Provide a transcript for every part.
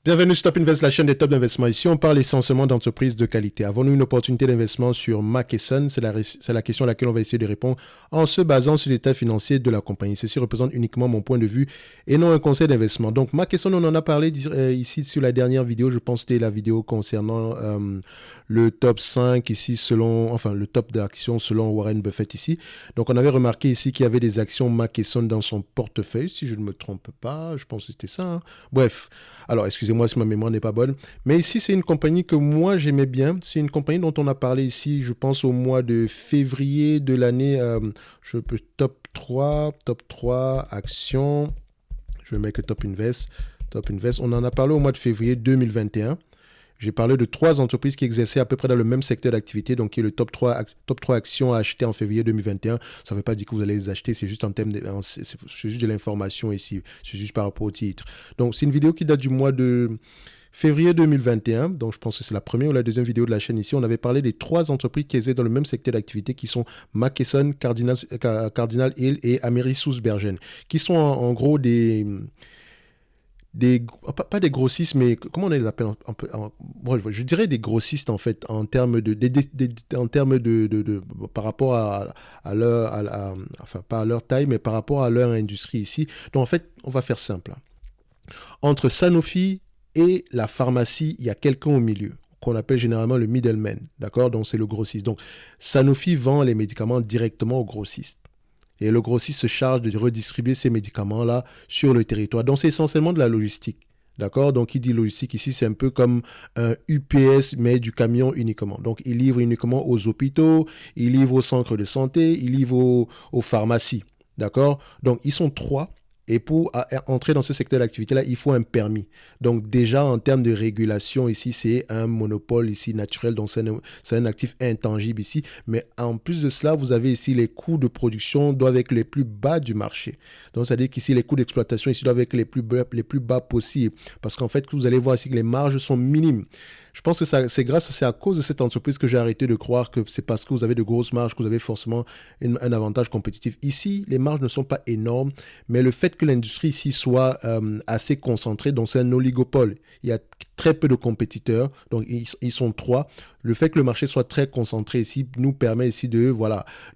Bienvenue sur Top Invest, la chaîne des top d'investissement. Ici, on parle essentiellement d'entreprises de qualité. Avons-nous une opportunité d'investissement sur Mckesson? C'est la question à laquelle on va essayer de répondre en se basant sur l'état financier de la compagnie. Ceci représente uniquement mon point de vue et non un conseil d'investissement. Donc, Mckesson, on en a parlé ici sur la dernière vidéo. Je pense que c'était la vidéo concernant le top 5 ici le top d'actions selon Warren Buffett ici. Donc, on avait remarqué ici qu'il y avait des actions Mckesson dans son portefeuille, si je ne me trompe pas. Je pense que c'était ça. Bref. Alors, excusez-moi si ma mémoire n'est pas bonne. Mais ici, c'est une compagnie que moi, j'aimais bien. C'est une compagnie dont on a parlé ici, je pense, au mois de février de l'année. Je peux top 3 actions. Je vais mettre Top Invest. Top Invest. On en a parlé au mois de février 2021. J'ai parlé de 3 entreprises qui exerçaient à peu près dans le même secteur d'activité, donc qui est le top 3 actions à acheter en février 2021. Ça ne veut pas dire que vous allez les acheter, c'est juste c'est juste de l'information ici, c'est juste par rapport au titre. Donc c'est une vidéo qui date du mois de février 2021, donc je pense que c'est la première ou la deuxième vidéo de la chaîne ici. On avait parlé des 3 entreprises qui exercent dans le même secteur d'activité, qui sont Mckesson, Cardinal Hill et Amerisource-Bergen, qui sont en gros pas des grossistes, mais comment on les appelle je dirais des grossistes en fait en termes par rapport à leur enfin pas à leur taille mais par rapport à leur industrie ici. Donc en fait on va faire simple. Entre Sanofi et la pharmacie, il y a quelqu'un au milieu qu'on appelle généralement le middleman, d'accord? Donc c'est le grossiste. Donc Sanofi vend les médicaments directement aux grossistes. Et le grossiste se charge de redistribuer ces médicaments-là sur le territoire. Donc, c'est essentiellement de la logistique. D'accord? Donc, qui dit logistique ici, c'est un peu comme un UPS, mais du camion uniquement. Donc, il livre uniquement aux hôpitaux, il livre aux centres de santé, il livre aux pharmacies. D'accord? Donc, ils sont 3. Et pour entrer dans ce secteur d'activité-là, il faut un permis. Donc déjà, en termes de régulation, ici, c'est un monopole ici naturel, donc c'est un actif intangible ici. Mais en plus de cela, vous avez ici les coûts de production doivent être les plus bas du marché. Donc, c'est-à-dire qu'ici, les coûts d'exploitation ici doivent être les plus bas possibles. Parce qu'en fait, vous allez voir ici que les marges sont minimes. Je pense que c'est à cause de cette entreprise que j'ai arrêté de croire que c'est parce que vous avez de grosses marges que vous avez forcément un avantage compétitif. Ici, les marges ne sont pas énormes, mais le fait que l'industrie ici soit assez concentrée, donc c'est un oligopole. Il y a très peu de compétiteurs, donc ils sont 3. Le fait que le marché soit très concentré ici nous permet ici de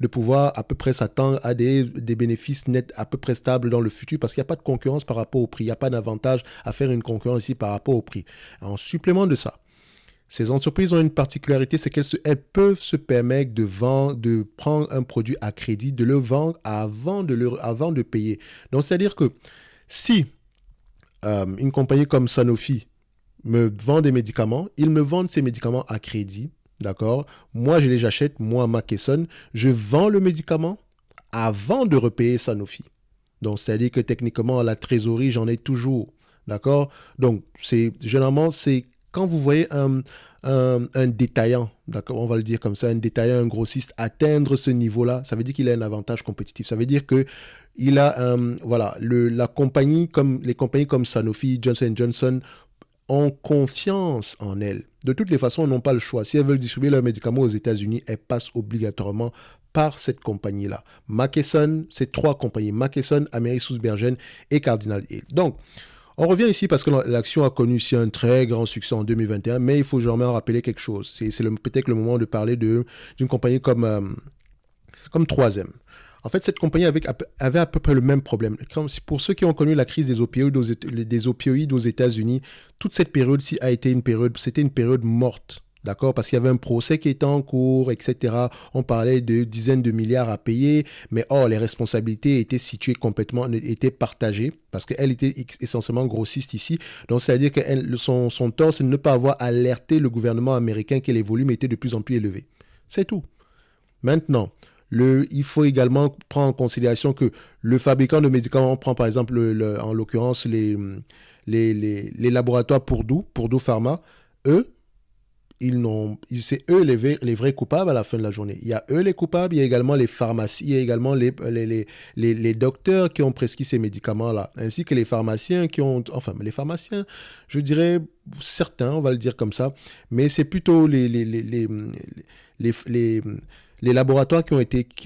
pouvoir à peu près s'attendre à des bénéfices nets à peu près stables dans le futur parce qu'il n'y a pas de concurrence par rapport au prix. Il n'y a pas d'avantage à faire une concurrence ici par rapport au prix. En supplément de ça, ces entreprises ont une particularité, c'est qu'elles peuvent se permettre de prendre un produit à crédit, de le vendre avant de payer. Donc, c'est-à-dire que si une compagnie comme Sanofi me vend des médicaments, ils me vendent ces médicaments à crédit, d'accord? Moi, je les achète, moi, Mckesson, je vends le médicament avant de repayer Sanofi. Donc, c'est-à-dire que techniquement, la trésorerie, j'en ai toujours, d'accord? Donc, généralement, c'est quand vous voyez un détaillant, d'accord, on va le dire comme ça, un détaillant, un grossiste atteindre ce niveau-là, ça veut dire qu'il a un avantage compétitif. Ça veut dire que il a, les compagnies comme Sanofi, Johnson & Johnson ont confiance en elles. De toutes les façons, elles n'ont pas le choix. Si elles veulent distribuer leurs médicaments aux États-Unis, elles passent obligatoirement par cette compagnie-là. Mckesson, c'est 3 compagnies. Mckesson, Amerisource-Bergen et Cardinal Hill. Donc, on revient ici parce que l'action a connu ici un très grand succès en 2021, mais il faut jamais en rappeler quelque chose. C'est peut-être le moment de parler d'une compagnie comme 3M. En fait, cette compagnie avait à peu près le même problème. Pour ceux qui ont connu la crise des opioïdes aux États-Unis, toute cette période-ci c'était une période morte. D'accord? Parce qu'il y avait un procès qui était en cours, etc. On parlait de dizaines de milliards à payer, mais les responsabilités étaient étaient partagées, parce qu'elle était essentiellement grossiste ici. Donc, c'est-à-dire que son tort, c'est de ne pas avoir alerté le gouvernement américain que les volumes étaient de plus en plus élevés. C'est tout. Maintenant, il faut également prendre en considération que le fabricant de médicaments, on prend par exemple, en l'occurrence, les laboratoires Purdue Pharma, eux, c'est eux les vrais coupables à la fin de la journée. Il y a eux les coupables, il y a également les pharmacies, il y a également les docteurs qui ont prescrit ces médicaments-là, ainsi que les pharmaciens les pharmaciens, je dirais certains, on va le dire comme ça, mais c'est plutôt les laboratoires qui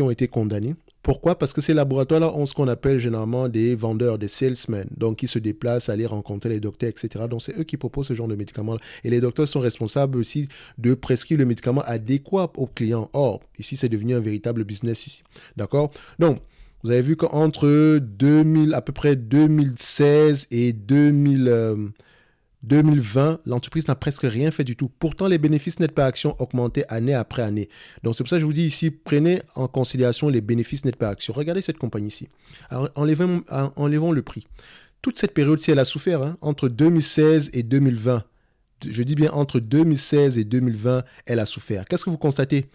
ont été condamnés. Pourquoi? Parce que ces laboratoires-là ont ce qu'on appelle généralement des vendeurs, des salesmen, donc qui se déplacent, aller rencontrer les docteurs, etc. Donc c'est eux qui proposent ce genre de médicaments-là. Et les docteurs sont responsables aussi de prescrire le médicament adéquat aux clients. Or, ici, c'est devenu un véritable business ici. D'accord? Donc, vous avez vu qu'entre 2000, à peu près 2016 et 2020, l'entreprise n'a presque rien fait du tout. Pourtant, les bénéfices nets par action augmentaient année après année. Donc, c'est pour ça que je vous dis ici, prenez en considération les bénéfices nets par action. Regardez cette compagnie ici. Alors, enlevons le prix. Toute cette période-ci, elle a souffert, hein, entre 2016 et 2020. Je dis bien entre 2016 et 2020, elle a souffert. Qu'est-ce que vous constatez?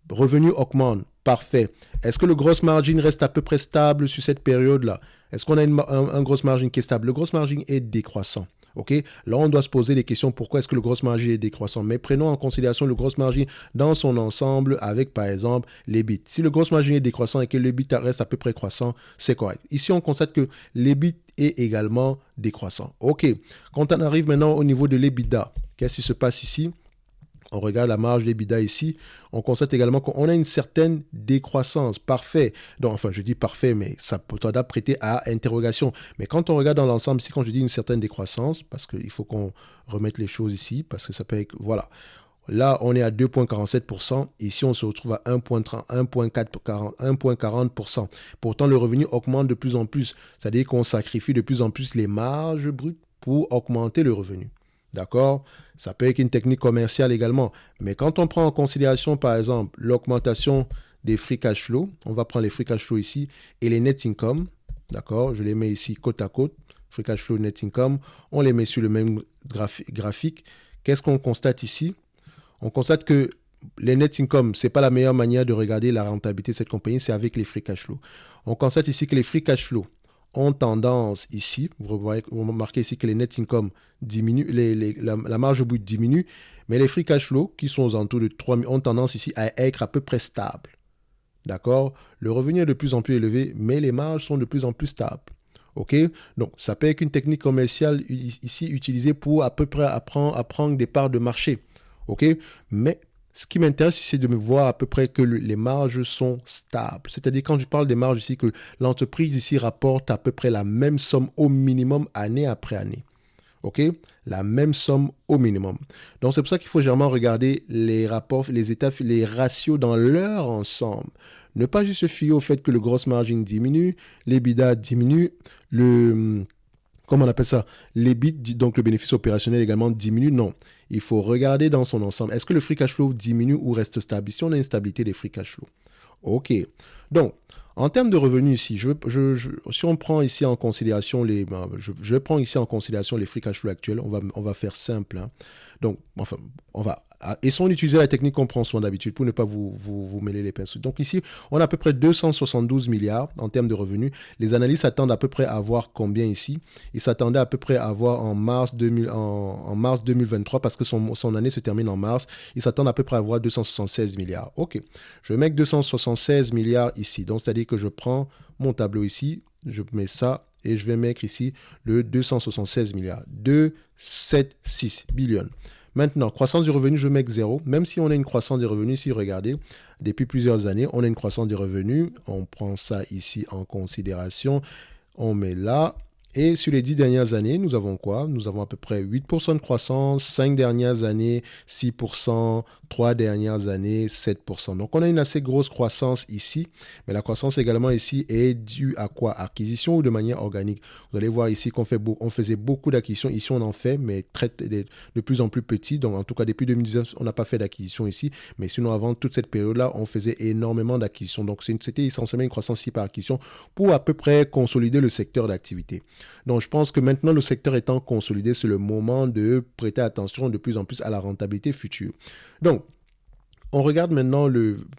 Revenus augmentent. Parfait. Est-ce que le gross margin reste à peu près stable sur cette période-là? Est-ce qu'on a un gross margin qui est stable? Le gross margin est décroissant. OK? Là, on doit se poser des questions. Pourquoi est-ce que le gross margin est décroissant? Mais prenons en considération le gross margin dans son ensemble avec, par exemple, l'EBIT. Si le gross margin est décroissant et que l'EBIT reste à peu près croissant, c'est correct. Ici, on constate que l'EBIT est également décroissant. OK. Quand on arrive maintenant au niveau de l'EBITDA, qu'est-ce qui se passe ici? On regarde la marge d'EBITDA ici, on constate également qu'on a une certaine décroissance. Parfait. Donc, enfin, je dis parfait, mais ça peut prêter à interrogation. Mais quand on regarde dans l'ensemble ici, quand je dis une certaine décroissance, parce qu'il faut qu'on remette les choses ici, parce que ça peut être... Voilà. Là, on est à 2,47%. Ici, on se retrouve à 1,40%. Pourtant, le revenu augmente de plus en plus. C'est-à-dire qu'on sacrifie de plus en plus les marges brutes pour augmenter le revenu. D'accord? Ça peut être une technique commerciale également. Mais quand on prend en considération, par exemple, l'augmentation des free cash flow, on va prendre les free cash flow ici, et les net income, d'accord? Je les mets ici côte à côte, free cash flow, net income, on les met sur le même graphique. Qu'est-ce qu'on constate ici? On constate que les net income, ce n'est pas la meilleure manière de regarder la rentabilité de cette compagnie, c'est avec les free cash flow. On constate ici que les free cash flow ont tendance ici, vous remarquez ici que les net income diminuent, la marge brute diminue, mais les free cash flow qui sont aux alentours de 3 000 ont tendance ici à être à peu près stables. D'accord? Le revenu est de plus en plus élevé, mais les marges sont de plus en plus stables. OK? Donc, ça peut être une technique commerciale ici utilisée pour à peu près apprendre des parts de marché. OK? Mais ce qui m'intéresse, c'est de me voir à peu près que les marges sont stables. C'est-à-dire, quand je parle des marges ici, que l'entreprise ici rapporte à peu près la même somme au minimum année après année. OK? La même somme au minimum. Donc, c'est pour ça qu'il faut généralement regarder les rapports, les états, les ratios dans leur ensemble. Ne pas juste se fier au fait que le gross margin diminue, l'EBITDA diminue, comment on appelle ça? l'EBIT, donc le bénéfice opérationnel également diminue. Non, il faut regarder dans son ensemble. Est-ce que le free cash flow diminue ou reste stable? Ici, on a une stabilité des free cash flow. OK. Donc, en termes de revenus ici, si on prend ici en considération je prends ici en considération les free cash flow actuels, on va faire simple. Hein. Donc, enfin, essayons d'utiliser la technique qu'on prend soin d'habitude pour ne pas vous mêler les pinceaux. Donc ici, on a à peu près 272 milliards en termes de revenus. Les analystes s'attendent à peu près à voir combien ici. Ils s'attendaient à peu près à voir en mars 2023, parce que son année se termine en mars. Ils s'attendent à peu près à voir 276 milliards. OK. Je vais mettre 276 milliards ici. Donc, c'est-à-dire que je prends mon tableau ici, je mets ça, et je vais mettre ici le 276 milliards. 276 billions. Maintenant, croissance du revenu, je mets 0. Même si on a une croissance des revenus, si regardez, depuis plusieurs années, on a une croissance des revenus. On prend ça ici en considération. On met là. Et sur les 10 dernières années, nous avons quoi? Nous avons à peu près 8% de croissance, 5 dernières années, 6%, 3 dernières années, 7%. Donc, on a une assez grosse croissance ici, mais la croissance également ici est due à quoi? Acquisition ou de manière organique? Vous allez voir ici qu'on faisait beaucoup d'acquisitions. Ici, on en fait, mais de plus en plus petit. Donc, en tout cas, depuis 2019, on n'a pas fait d'acquisition ici, mais sinon, avant toute cette période-là, on faisait énormément d'acquisitions. Donc, c'était essentiellement une croissance ici par acquisition pour à peu près consolider le secteur d'activité. Donc, je pense que maintenant, le secteur étant consolidé, c'est le moment de prêter attention de plus en plus à la rentabilité future. Donc, on regarde maintenant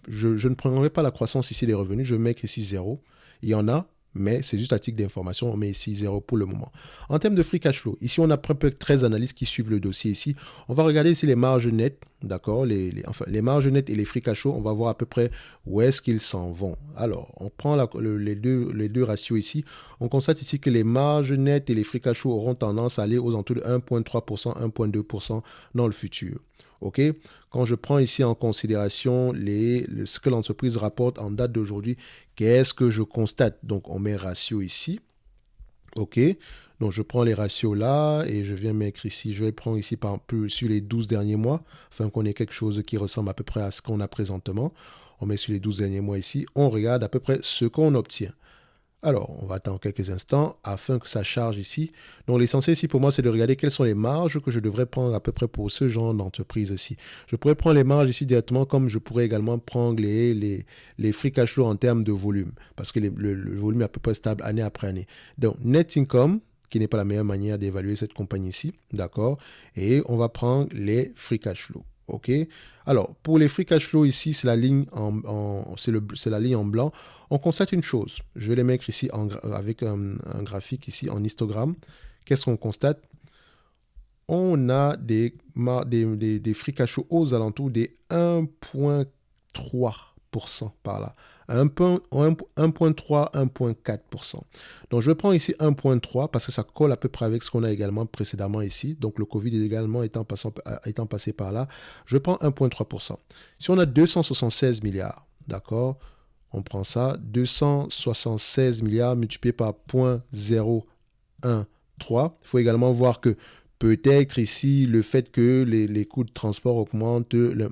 je ne prendrai pas la croissance ici des revenus, je mets ici 0. Il y en a, mais c'est juste à titre d'information, on met ici 0 pour le moment. En termes de free cash flow, ici, on a à peu près 13 analystes qui suivent le dossier ici. On va regarder ici les marges nettes, d'accord, les marges nettes et les free cash flow, on va voir à peu près où est-ce qu'ils s'en vont. Alors, on prend les deux ratios ici. On constate ici que les marges nettes et les free cash flow auront tendance à aller aux alentours de 1,3%, 1,2% dans le futur. OK? Quand je prends ici en considération ce que l'entreprise rapporte en date d'aujourd'hui, qu'est-ce que je constate? Donc, on met ratio ici. OK? Donc, je prends les ratios là et je viens mettre ici. Je vais prendre ici par exemple sur les 12 derniers mois, afin qu'on ait quelque chose qui ressemble à peu près à ce qu'on a présentement. On met sur les 12 derniers mois ici. On regarde à peu près ce qu'on obtient. Alors, on va attendre quelques instants afin que ça charge ici. Donc, l'essentiel ici pour moi, c'est de regarder quelles sont les marges que je devrais prendre à peu près pour ce genre d'entreprise ici. Je pourrais prendre les marges ici directement, comme je pourrais également prendre les free cash flow en termes de volume, parce que le volume est à peu près stable année après année. Donc, net income, qui n'est pas la meilleure manière d'évaluer cette compagnie ici, d'accord? Et on va prendre les free cash flow. OK? Alors, pour les free cash flow ici, c'est la ligne c'est la ligne en blanc. On constate une chose. Je vais les mettre ici avec un graphique ici en histogramme. Qu'est-ce qu'on constate? On a des free cash flow aux alentours des 1,3% par là. 1,3, 1,4%. Donc, je prends ici 1,3 parce que ça colle à peu près avec ce qu'on a également précédemment ici. Donc, le Covid également étant passé par là. Je prends 1,3%. Si on a 276 milliards, d'accord, on prend ça, 276 milliards multiplié par 0,013. Il faut également voir que peut-être ici, le fait que les coûts de transport augmentent, le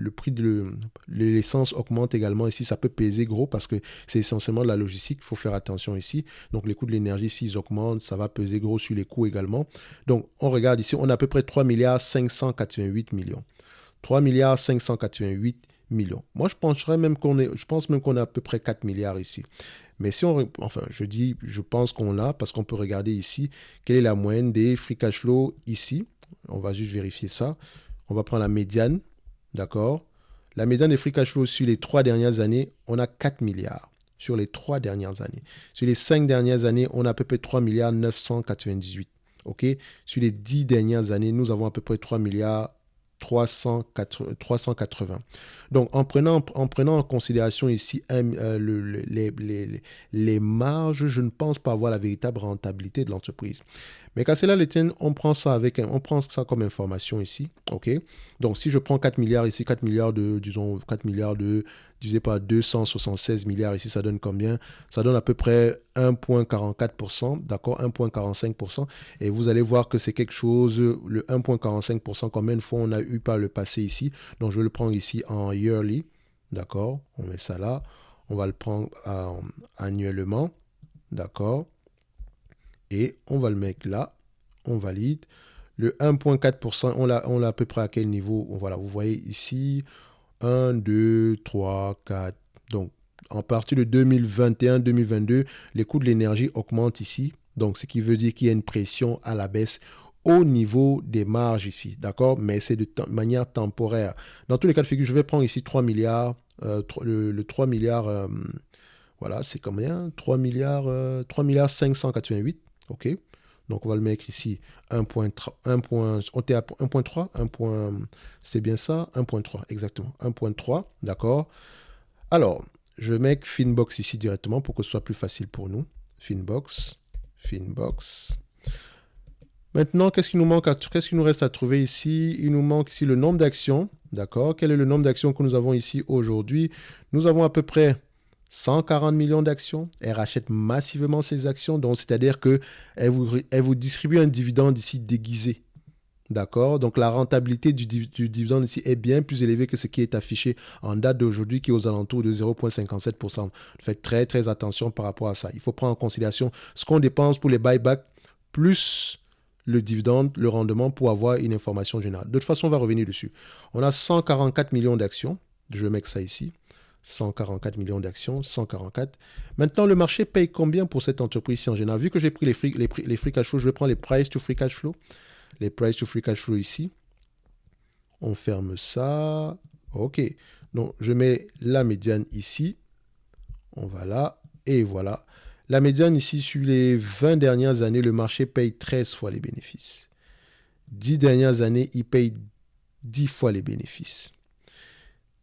prix de l'essence augmente également ici, ça peut peser gros parce que c'est essentiellement de la logistique, il faut faire attention ici. Donc les coûts de l'énergie, s'ils augmentent, ça va peser gros sur les coûts également. Donc on regarde ici, on a à peu près 3 milliards 588 millions. 3 milliards 588 millions. Moi, je pense même qu'on a à peu près 4 milliards ici. Mais si je pense qu'on a, parce qu'on peut regarder ici, quelle est la moyenne des free cash flow ici. On va juste vérifier ça. On va prendre la médiane, d'accord? La médiane des free cash flow sur les 3 dernières années, on a 4 milliards sur les 3 dernières années. Sur les 5 dernières années, on a à peu près 3 milliards 998. OK? Sur les 10 dernières années, nous avons à peu près 3 milliards 380. Donc, en prenant en considération ici les marges, je ne pense pas avoir la véritable rentabilité de l'entreprise. Mais qu'à cela le tienne, on prend ça comme information ici. OK? Donc, si je prends 4 milliards ici, 4 milliards divisé par 276 milliards ici, ça donne combien? Ça donne à peu près 1,44%, d'accord? 1,45%. Et vous allez voir que c'est quelque chose, le 1,45%, combien de fois on a eu par le passé ici. Donc, je vais le prendre ici en yearly, d'accord? On met ça là. On va le prendre annuellement, d'accord? Et on va le mettre là, on valide. Le 1,4%, on l'a à peu près à quel niveau? Voilà, vous voyez ici, 1, 2, 3, 4. Donc, en partir de 2021-2022, les coûts de l'énergie augmentent ici. Donc, ce qui veut dire qu'il y a une pression à la baisse au niveau des marges ici, d'accord? Mais c'est de manière temporaire. Dans tous les cas de figure, je vais prendre ici 3 milliards, le 3 milliards, voilà, c'est combien? 3 milliards 588. OK. Donc, on va le mettre ici 1.3, on était à 1.3, c'est bien ça, 1.3, exactement, 1.3, d'accord. Alors, je vais mettre Finbox ici directement pour que ce soit plus facile pour nous. Finbox. Maintenant, qu'est-ce qu'il nous reste à trouver ici? Il nous manque ici le nombre d'actions, d'accord. Quel est le nombre d'actions que nous avons ici aujourd'hui? Nous avons à peu près 140 millions d'actions. Elle rachète massivement ses actions, donc c'est-à-dire qu'elle vous distribue un dividende ici déguisé. D'accord? Donc la rentabilité du dividende ici est bien plus élevée que ce qui est affiché en date d'aujourd'hui, qui est aux alentours de 0,57%. Faites très très attention par rapport à ça. Il faut prendre en considération ce qu'on dépense pour les buybacks plus le dividende, le rendement, pour avoir une information générale. De toute façon, on va revenir dessus. On a 144 millions d'actions. Je vais mettre ça ici. 144 millions d'actions, 144. Maintenant, le marché paye combien pour cette entreprise-ci en général? Vu que j'ai pris les free cash flow, je vais prendre les price to free cash flow. Les price to free cash flow ici. On ferme ça. OK. Donc, je mets la médiane ici. On va là. Et voilà. La médiane ici, sur les 20 dernières années, le marché paye 13 fois les bénéfices. 10 dernières années, il paye 10 fois les bénéfices.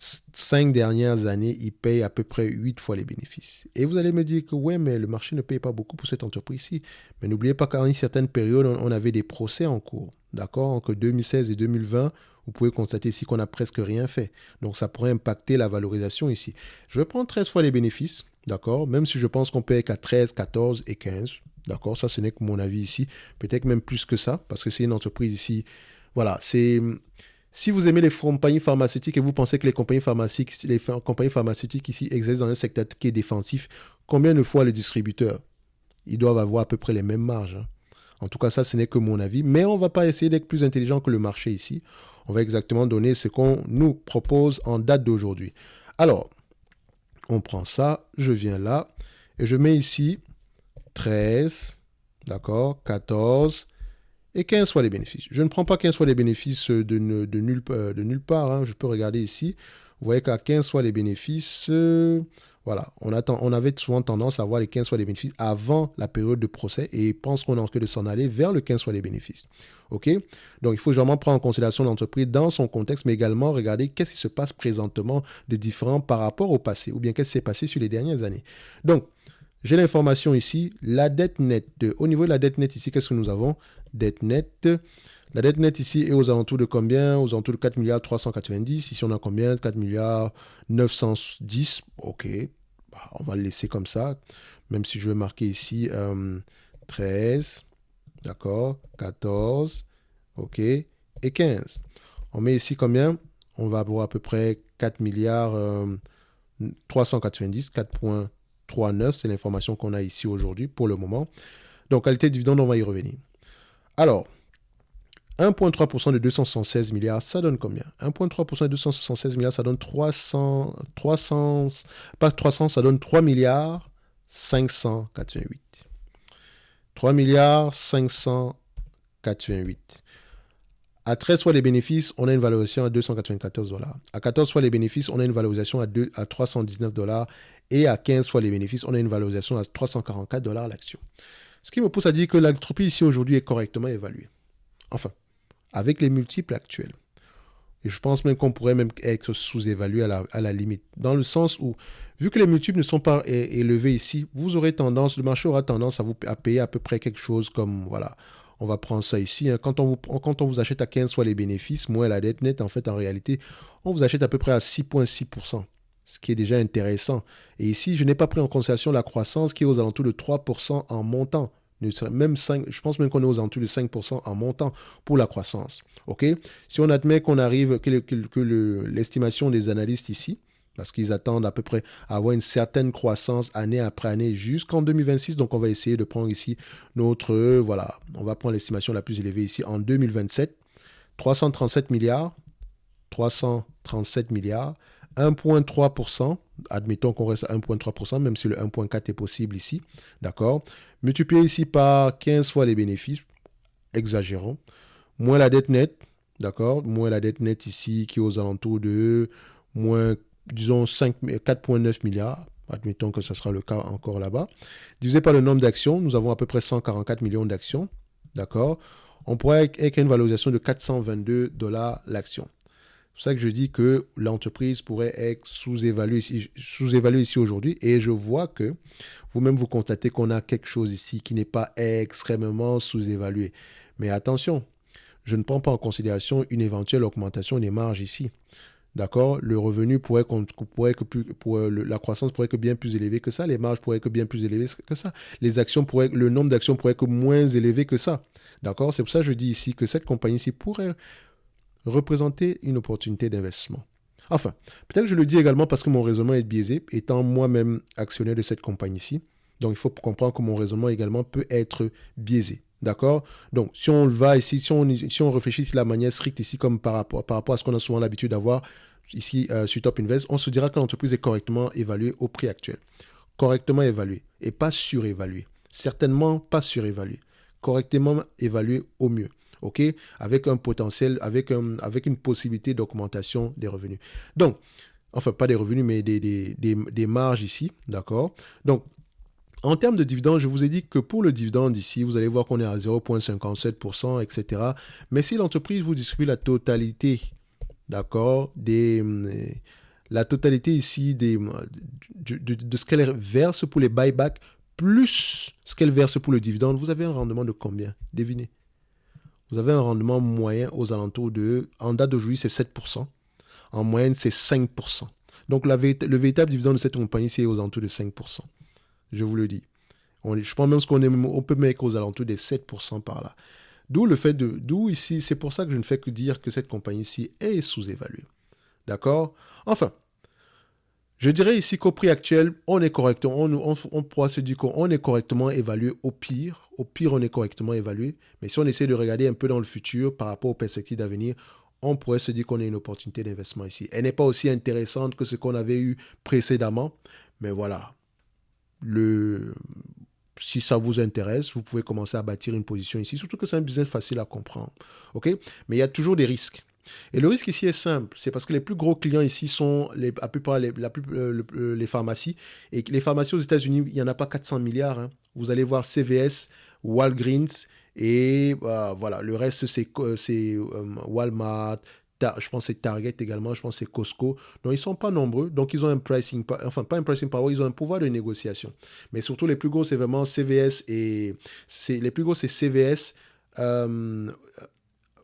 5 dernières années, il paye à peu près 8 fois les bénéfices. Et vous allez me dire que ouais, mais le marché ne paye pas beaucoup pour cette entreprise-ci. Mais n'oubliez pas qu'à une certaine période, on avait des procès en cours. d'accord, entre 2016 et 2020, vous pouvez constater ici qu'on n'a presque rien fait. Donc, ça pourrait impacter la valorisation ici. Je vais prendre 13 fois les bénéfices, d'accord, même si je pense qu'on peut être à 13, 14 et 15. D'accord, ça, ce n'est que mon avis ici. Peut-être même plus que ça, parce que c'est une entreprise ici. Voilà, c'est... Si vous aimez les compagnies pharmaceutiques et vous pensez que les compagnies pharmaceutiques ici exercent dans un secteur qui est défensif, combien de fois les distributeurs? Ils doivent avoir à peu près les mêmes marges, hein. En tout cas, ça, ce n'est que mon avis. Mais on ne va pas essayer d'être plus intelligent que le marché ici. On va exactement donner ce qu'on nous propose en date d'aujourd'hui. Alors, on prend ça, je viens là, et je mets ici 13, d'accord, 14 et 15 fois les bénéfices. Je ne prends pas 15 fois les bénéfices de nulle part, hein. Je peux regarder ici. Vous voyez qu'à 15 fois les bénéfices, voilà, on avait souvent tendance à voir les 15 fois les bénéfices avant la période de procès et pense qu'on est en train de s'en aller vers le 15 fois les bénéfices. OK? Donc, il faut vraiment prendre en considération l'entreprise dans son contexte, mais également regarder qu'est-ce qui se passe présentement de différent par rapport au passé ou bien qu'est-ce qui s'est passé sur les dernières années. Donc, j'ai l'information ici, la dette nette. Au niveau de la dette nette ici, qu'est-ce que nous avons? Dette nette. La dette nette ici est aux alentours de combien? Aux alentours de 4 milliards 390. Ici, on a combien? 4 milliards 910. OK. Bah, on va le laisser comme ça. Même si je vais marquer ici 13. D'accord. 14. OK. Et 15. On met ici combien? On va avoir à peu près 4 milliards 390. 4,39. C'est l'information qu'on a ici aujourd'hui pour le moment. Donc, qualité de dividende, on va y revenir. Alors, 1,3% de 276 milliards, ça donne combien? 1,3% de 276 milliards, ça donne 300, pas 300, ça donne 3 milliards 588. 3 milliards 588. À 13 fois les bénéfices, on a une valorisation à 294 $. À 14 fois les bénéfices, on a une valorisation à 319 $. Et à 15 fois les bénéfices, on a une valorisation à 344 $ l'action. Ce qui me pousse à dire que l'entreprise ici aujourd'hui est correctement évaluée. Enfin, avec les multiples actuels. Et je pense même qu'on pourrait même être sous-évalué à la limite. Dans le sens où, vu que les multiples ne sont pas élevés ici, le marché aura tendance à payer à peu près quelque chose comme, voilà, on va prendre ça ici. Hein. Quand on vous achète à 15 fois les bénéfices, moins la dette nette, en fait, en réalité, on vous achète à peu près à 6,6%. Ce qui est déjà intéressant. Et ici, je n'ai pas pris en considération la croissance qui est aux alentours de 3% en montant. Même 5, je pense même qu'on est aux alentours de 5% en montant pour la croissance. OK? Si on admet qu'on arrive, que l'estimation des analystes ici, parce qu'ils attendent à peu près à avoir une certaine croissance année après année jusqu'en 2026, donc on va essayer de prendre ici voilà, on va prendre l'estimation la plus élevée ici en 2027, 337 milliards, 337 milliards, 1,3%, admettons qu'on reste à 1,3%, même si le 1,4 est possible ici, d'accord? Multiplié ici par 15 fois les bénéfices, exagérons, moins la dette nette, d'accord? Moins la dette nette ici qui est aux alentours de moins, disons, 4,9 milliards, admettons que ce sera le cas encore là-bas, divisé par le nombre d'actions, nous avons à peu près 144 millions d'actions, d'accord? On pourrait avec une valorisation de 422 $ l'action. C'est pour ça que je dis que l'entreprise pourrait être sous-évaluée ici aujourd'hui. Et je vois que vous-même, vous constatez qu'on a quelque chose ici qui n'est pas extrêmement sous-évalué. Mais attention, je ne prends pas en considération une éventuelle augmentation des marges ici. D'accord? Le revenu la croissance pourrait être bien plus élevée que ça. Les marges pourraient être bien plus élevées que ça. Le nombre d'actions pourrait être moins élevé que ça. D'accord? C'est pour ça que je dis ici que cette compagnie ici pourrait représenter une opportunité d'investissement. Enfin, peut-être que je le dis également parce que mon raisonnement est biaisé, étant moi-même actionnaire de cette compagnie-ci. Donc, il faut comprendre que mon raisonnement également peut être biaisé. D'accord? Donc, si on va ici, si on réfléchit de la manière stricte ici, comme par rapport à ce qu'on a souvent l'habitude d'avoir ici sur Top Invest, on se dira que l'entreprise est correctement évaluée au prix actuel. Correctement évaluée et pas surévaluée. Certainement pas surévaluée. Correctement évaluée au mieux. OK? Avec un potentiel, avec une possibilité d'augmentation des revenus. Donc, enfin, pas des revenus, mais des marges ici, d'accord? Donc, en termes de dividendes, je vous ai dit que pour le dividende ici, vous allez voir qu'on est à 0,57%, etc. Mais si l'entreprise vous distribue la totalité, d'accord, la totalité ici de ce qu'elle verse pour les buybacks, plus ce qu'elle verse pour le dividende, vous avez un rendement de combien? Devinez. vous avez un rendement moyen aux alentours de, en date d'aujourd'hui, c'est 7%. En moyenne, c'est 5%. Donc, le véritable dividende de cette compagnie, c'est aux alentours de 5%. Je vous le dis. Je pense même qu'on peut mettre aux alentours des 7% par là. D'où ici, c'est pour ça que je ne fais que dire que cette compagnie-ci est sous-évaluée. D'accord? Enfin, je dirais ici qu'au prix actuel, on est correctement, on pourra se dire qu'on est correctement évalué au pire. Au pire, on est correctement évalué. Mais si on essaie de regarder un peu dans le futur par rapport aux perspectives d'avenir, on pourrait se dire qu'on a une opportunité d'investissement ici. Elle n'est pas aussi intéressante que ce qu'on avait eu précédemment. Mais voilà. Si ça vous intéresse, vous pouvez commencer à bâtir une position ici. Surtout que c'est un business facile à comprendre. OK? Mais il y a toujours des risques. Et le risque ici est simple, c'est parce que les plus gros clients ici sont à peu près les pharmacies. Et les pharmacies aux États-Unis, il n'y en a pas 400 milliards. Hein. Vous allez voir CVS, Walgreens et voilà. Le reste, c'est Walmart. Je pense que c'est Target également, je pense que c'est Costco. Donc, ils ne sont pas nombreux. Donc, ils ont un pricing, enfin, pas un pricing power, ils ont un pouvoir de négociation. Mais surtout, les plus gros, c'est vraiment CVS et les plus gros, c'est CVS,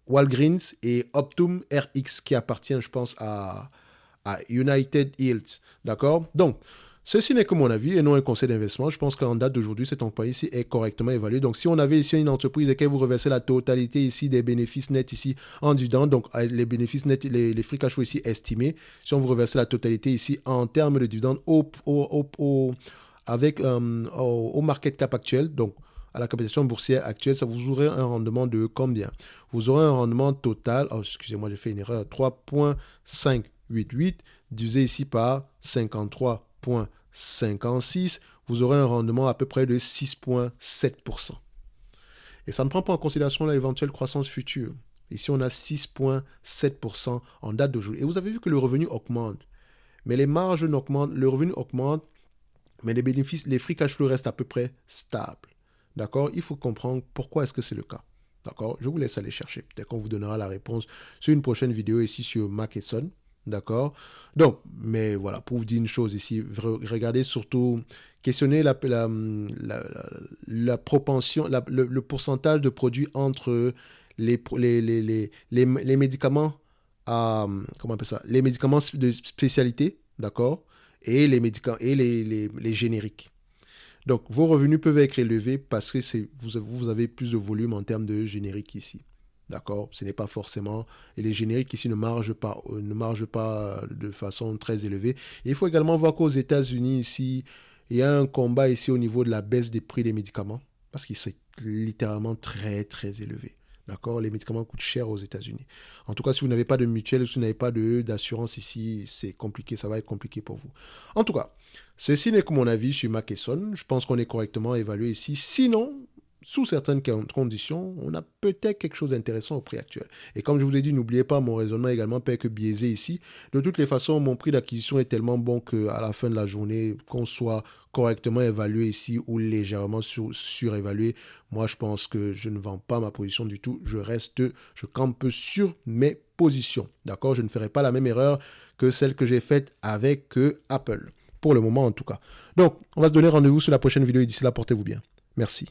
Walgreens et Optum RX qui appartient, je pense, à United Health. D'accord? Donc, ceci n'est que mon avis et non un conseil d'investissement. Je pense qu'en date d'aujourd'hui, cette compagnie ici est correctement évaluée. Donc, si on avait ici une entreprise et que vous reversez la totalité ici des bénéfices nets ici en dividende, donc les bénéfices nets, les free cash flow ici estimés, si on vous reversez la totalité ici en termes de dividendes au market cap actuel, donc à la capitalisation boursière actuelle, ça vous aurez un rendement de combien? Vous aurez un rendement total, excusez-moi, j'ai fait une erreur, 3,588 divisé ici par 53,56, vous aurez un rendement à peu près de 6,7%. Et ça ne prend pas en considération l'éventuelle croissance future. Ici, on a 6,7% en date d'aujourd'hui. Et vous avez vu que le revenu augmente. Mais les marges augmentent, le revenu augmente, mais les bénéfices, les free cash flow restent à peu près stables. D'accord? Il faut comprendre pourquoi est-ce que c'est le cas. D'accord? Je vous laisse aller chercher. Peut-être qu'on vous donnera la réponse sur une prochaine vidéo ici sur Mac et Son. D'accord? Donc, mais voilà, pour vous dire une chose ici, regardez surtout, questionnez la propension, le pourcentage de produits entre les médicaments comment on appelle ça? Les médicaments de spécialité, d'accord? Et les médicaments et les génériques. Donc, vos revenus peuvent être élevés parce que vous avez plus de volume en termes de générique ici. D'accord? Ce n'est pas forcément... Et les génériques ici ne margent pas de façon très élevée. Et il faut également voir qu'aux États-Unis, ici, il y a un combat ici au niveau de la baisse des prix des médicaments parce que c'est littéralement très, très élevé. D'accord? Les médicaments coûtent cher aux États-Unis. En tout cas, si vous n'avez pas de mutuelle, si vous n'avez pas d'assurance ici, c'est compliqué, ça va être compliqué pour vous. En tout cas, ceci n'est que mon avis sur Mac et Son. Je pense qu'on est correctement évalué ici. Sinon, sous certaines conditions, on a peut-être quelque chose d'intéressant au prix actuel. Et comme je vous l'ai dit, n'oubliez pas, mon raisonnement également peut être biaisé ici. De toutes les façons, mon prix d'acquisition est tellement bon qu'à la fin de la journée, qu'on soit correctement évalué ici ou légèrement surévalué, moi je pense que je ne vends pas ma position du tout. Je campe sur mes positions. D'accord? Je ne ferai pas la même erreur que celle que j'ai faite avec Apple. Pour le moment en tout cas. Donc, on va se donner rendez-vous sur la prochaine vidéo et d'ici là, portez-vous bien. Merci.